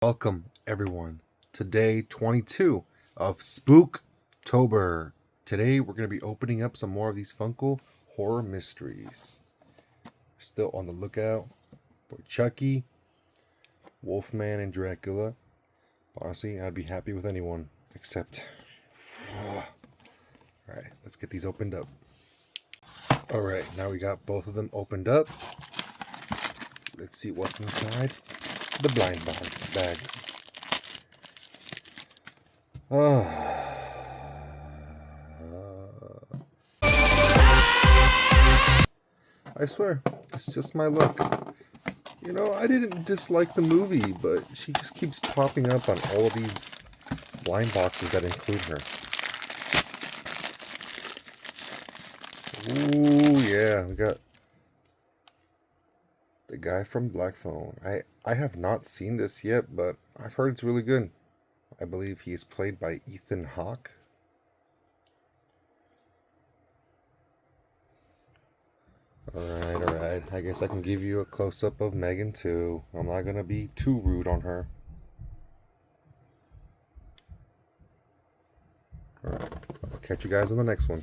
Welcome, everyone, to day 22 of Spooktober. Today, we're going to be opening up some more of these Funko horror mysteries. Still on the lookout for Chucky, Wolfman, and Dracula. Honestly, I'd be happy with anyone except... Alright, let's get these opened up. Alright, now we got both of them opened up. Let's see what's inside the blind bags. I swear, it's just my luck. You know, I didn't dislike the movie, but she just keeps popping up on all of these blind boxes that include her. Ooh, yeah, we got the guy from Black Phone. I have not seen this yet, but I've heard it's really good. I believe he is played by Ethan Hawke. Alright. I guess I can give you a close-up of Megan too. I'm not gonna be too rude on her. Alright, I'll catch you guys on the next one.